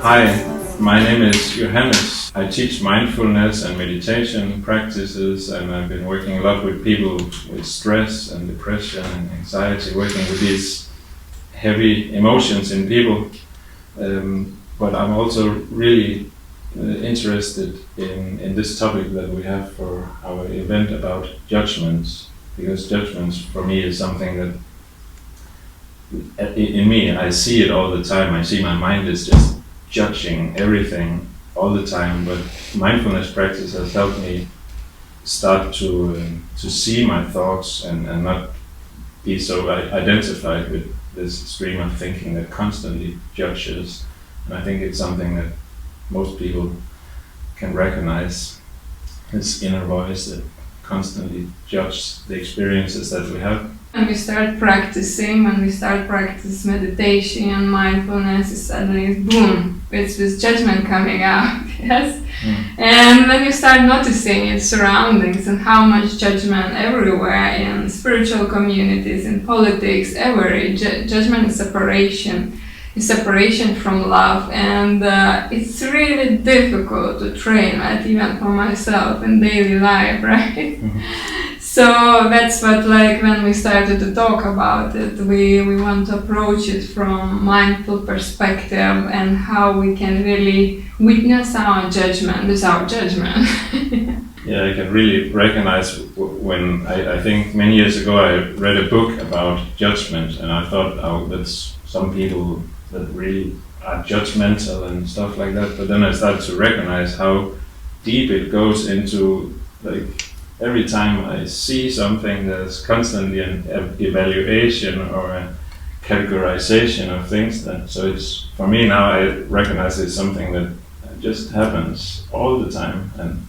Hi, my name is Johannes. I teach mindfulness and meditation practices, and I've been working a lot with people with stress and depression and anxiety, working with these heavy emotions in people. But I'm also really interested in this topic that we have for our event about judgments, because judgments for me is something that in me, I see it all the time. I see my mind is just judging everything all the time, but mindfulness practice has helped me start to see my thoughts and not be so identified with this stream of thinking that constantly judges. And I think it's something that most people can recognize, this inner voice that constantly judges the experiences that we have. When we start practicing meditation and mindfulness, suddenly boom, it's this judgment coming out, yes? And then you start noticing its surroundings and how much judgment everywhere in spiritual communities, in politics, everywhere. Judgment is separation from love, and it's really difficult to train that, even for myself in daily life, right? So that's what, like, when we started to talk about it, we want to approach it from mindful perspective and how we can really witness our judgment without judgment. Yeah, I can really recognize when I think many years ago I read a book about judgment, and I thought, oh, that's some people that really are judgmental and stuff like that. But then I started to recognize how deep it goes into, like, every time I see something, there's constantly an evaluation or a categorization of things. So it's, for me now, I recognize it's something that just happens all the time, and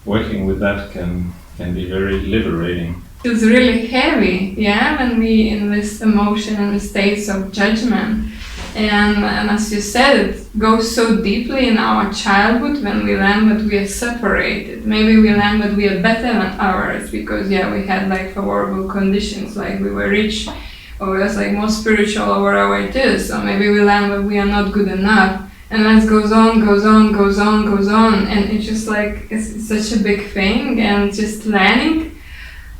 working with that can be very liberating. It's really heavy, yeah, when we in this emotion and the states of judgment. And as you said, it goes so deeply in our childhood when we learn that we are separated. Maybe we learn that we are better than others because, yeah, we had like favorable conditions, like we were rich or we was like more spiritual or whatever it is. Or maybe we learn that we are not good enough. And that goes on. And it's just like, it's such a big thing, and just learning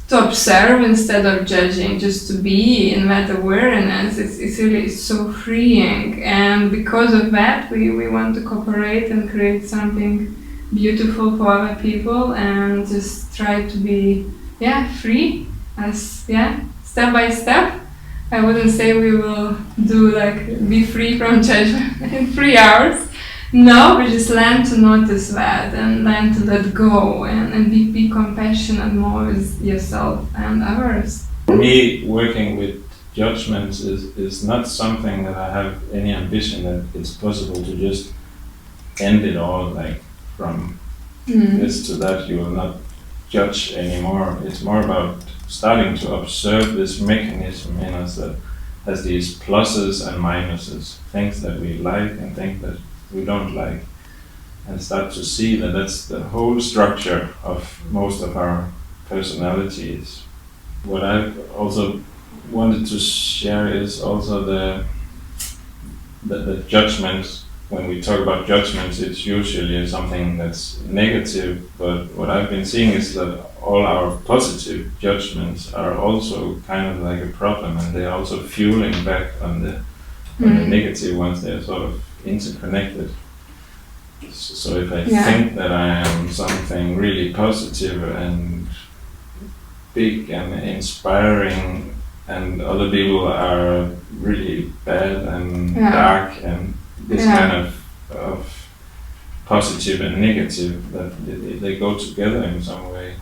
to observe instead of judging, just to be in that awareness, it's really so freeing. And because of that, we want to cooperate and create something beautiful for other people, and just try to be, free, step by step. I wouldn't say we will be free from judgment in 3 hours. No, we just learn to notice that and learn to let go and be compassionate more with yourself and others. For me, working with judgments is not something that I have any ambition that it's possible to just end it all, like from this to that, you will not judge anymore. It's more about starting to observe this mechanism in us that has these pluses and minuses, things that we like and things that we don't like, and start to see that that's the whole structure of most of our personalities. What I've also wanted to share is also the judgment. When we talk about judgments, it's usually something that's negative, but what I've been seeing is that all our positive judgments are also kind of like a problem, and they're also fueling back on the negative ones. They're sort of interconnected. So if I think that I am something really positive and big and inspiring, and other people are really bad and dark, and this kind of positive and negative, that they go together in some way.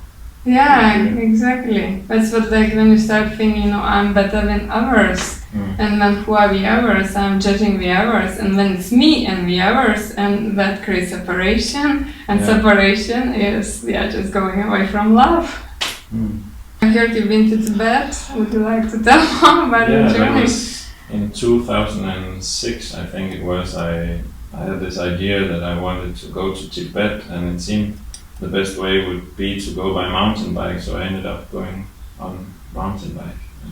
Yeah, exactly. That's what, like, when you start thinking, I'm better than others. And then who are the others? I'm judging the others, and then it's me and the others, and that creates separation. And separation is just going away from love. I heard you've been to Tibet. Would you like to tell more about your journey? That was in 2006, I think it was. I had this idea that I wanted to go to Tibet, and it seemed the best way would be to go by mountain bike, so I ended up going on mountain bike. And,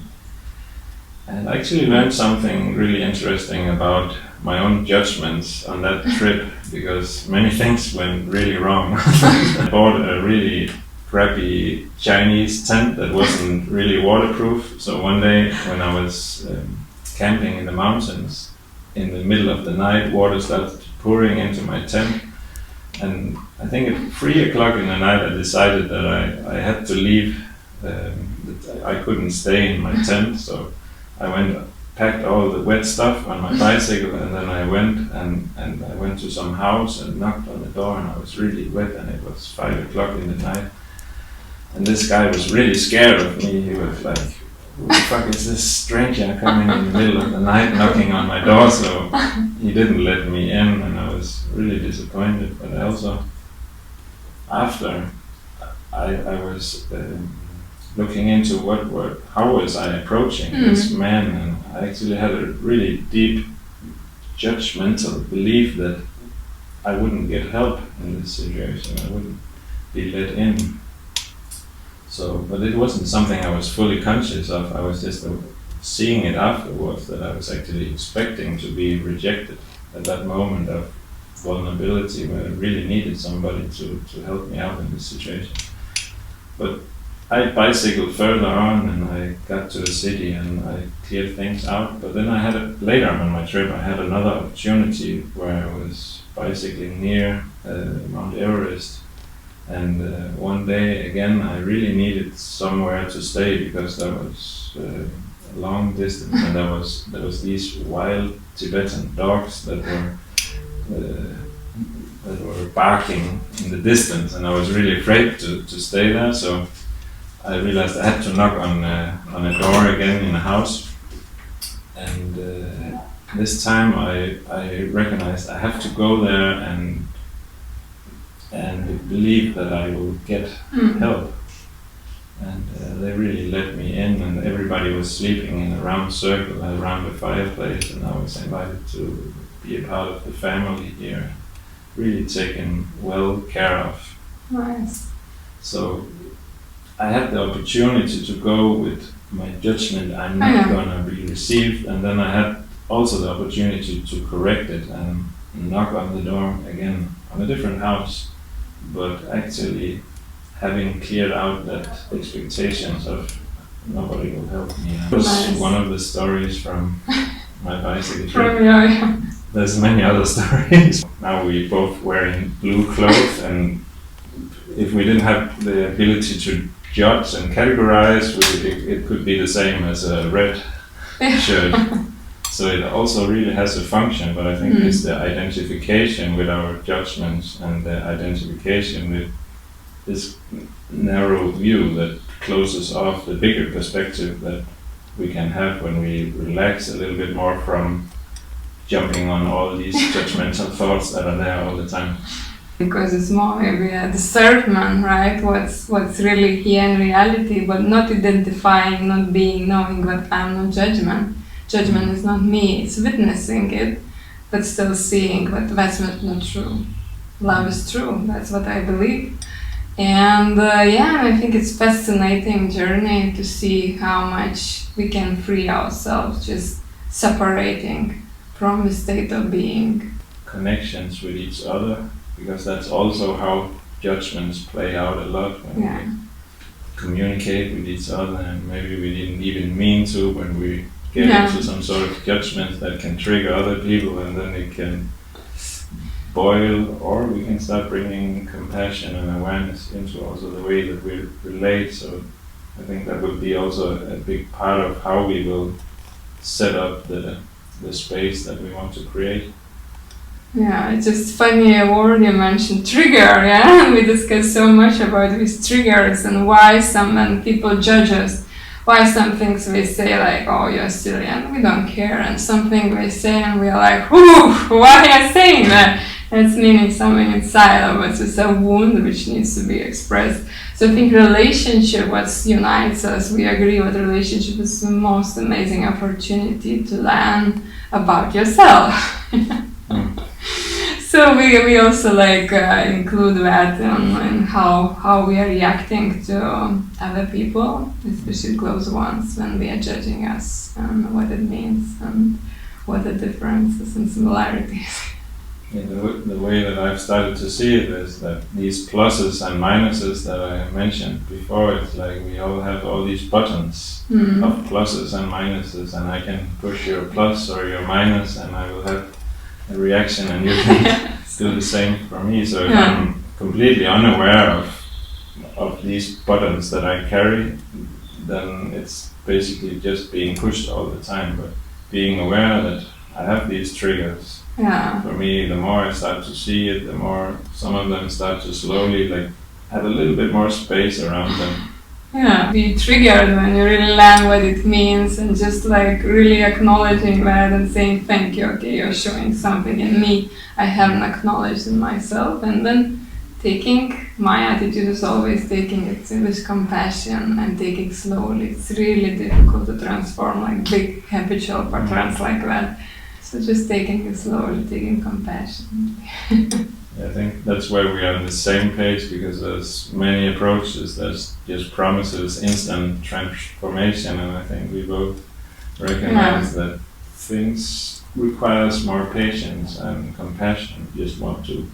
And I actually learned something really interesting about my own judgments on that trip, because many things went really wrong. I bought a really crappy Chinese tent that wasn't really waterproof. So one day when I was camping in the mountains, in the middle of the night, water started pouring into my tent. And I think at 3 o'clock in the night I decided that I had to leave, that I couldn't stay in my tent. So I packed all the wet stuff on my bicycle, and then I went and I went to some house and knocked on the door, and I was really wet, and it was 5 o'clock in the night. And this guy was really scared of me. He was like, "Who the fuck is this stranger coming in the middle of the night knocking on my door?" So he didn't let me in, and I was really disappointed. But also, after I was looking into how was I approaching this man, and I actually had a really deep judgmental belief that I wouldn't get help in this situation. I wouldn't be let in. So, but it wasn't something I was fully conscious of. I was just seeing it afterwards, that I was actually expecting to be rejected at that moment of vulnerability, where I really needed somebody to help me out in this situation. But I bicycled further on, and I got to the city and I cleared things out. But then later on my trip, I had another opportunity where I was bicycling near Mount Everest. And one day again, I really needed somewhere to stay, because there was a long distance, and there was these wild Tibetan dogs that were barking in the distance, and I was really afraid to stay there. So I realized I had to knock on a door again in a house, and this time I recognized I have to go there and believe that I will get help. And they really let me in, and everybody was sleeping in a round circle around the fireplace, and I was invited to be a part of the family here, really taken well care of. Nice. So I had the opportunity to go with my judgment, I'm not gonna be received, and then I had also the opportunity to correct it and knock on the door again on a different house, but actually having cleared out that expectations of nobody will help me. That was one of the stories from my bicycle trip. There's many other stories. Now we're both wearing blue clothes, and if we didn't have the ability to judge and categorize, it could be the same as a red shirt. So it also really has a function, but I think it's the identification with our judgments and the identification with this narrow view that closes off the bigger perspective that we can have when we relax a little bit more from jumping on all these judgmental thoughts that are there all the time. Because it's more maybe a discernment, right? What's really here in reality, but not identifying, not being, knowing what I'm not judgment. Judgment is not me, it's witnessing it, but still seeing, but that's not true. Love is true, that's what I believe. And I think it's fascinating journey to see how much we can free ourselves just separating from the state of being. Connections with each other, because that's also how judgments play out a lot when we communicate with each other, and maybe we didn't even mean to when we get into some sort of judgment that can trigger other people, and then it can boil, or we can start bringing compassion and awareness into also the way that we relate. So I think that will be also a big part of how we will set up the space that we want to create. Yeah, it's just funny a word you mentioned, trigger, we discuss so much about these triggers and why when people judge us, why some things we say like, oh, you're silly, and we don't care, and something we say and we're like, ooh, why are you saying that? And it's meaning something inside of us, it's a wound which needs to be expressed. So I think relationship, what unites us, we agree with relationship is the most amazing opportunity to learn about yourself. So So we also like include that in how we are reacting to other people, especially close ones, when they are judging us, and what it means and what the differences and similarities. Yeah, the way that I've started to see it is that these pluses and minuses that I mentioned before, it's like we all have all these buttons of pluses and minuses, and I can push your plus or your minus and I will have a reaction, and you can do the same for me. So if I'm completely unaware of these buttons that I carry, then it's basically just being pushed all the time. But being aware that I have these triggers, for me, the more I start to see it, the more some of them start to slowly like have a little bit more space around them. Yeah, be triggered when you really learn what it means, and just like really acknowledging that and saying thank you, okay, you're showing something in me I haven't acknowledged in myself, and then taking, my attitude is always taking it with compassion and taking slowly. It's really difficult to transform like big habitual patterns like that. So just taking it slowly, taking compassion. I think that's where we are on the same page, because there's many approaches. There's just promises instant transformation, and I think we both recognize that things requires more patience and compassion. We just want to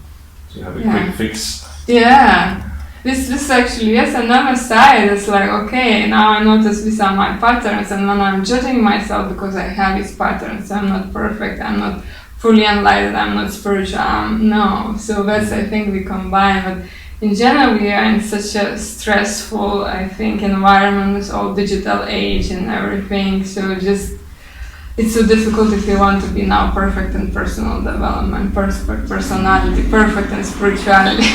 have a quick fix. Yeah. This actually, yes, another side is like, okay, now I notice these are my patterns, and then I'm judging myself because I have these patterns. I'm not perfect, I'm not fully enlightened, I'm not spiritual, no. So that's, I think, we combine. But in general, we are in such a stressful, I think, environment with all digital age and everything. So just, it's so difficult if you want to be now perfect in personal development, perfect personality, perfect in spirituality.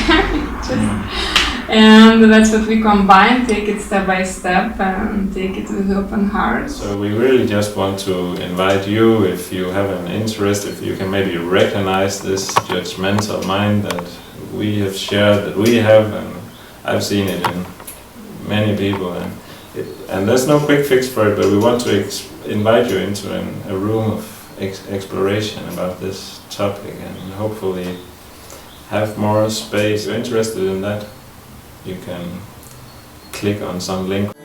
And that's what we combine, take it step by step and take it with open heart. So we really just want to invite you, if you have an interest, if you can maybe recognize this judgmental mind that we have shared, that we have, and I've seen it in many people, and there's no quick fix for it, but we want to invite you into a room of exploration about this topic, and hopefully have more space. If you're interested in that, you can click on some link.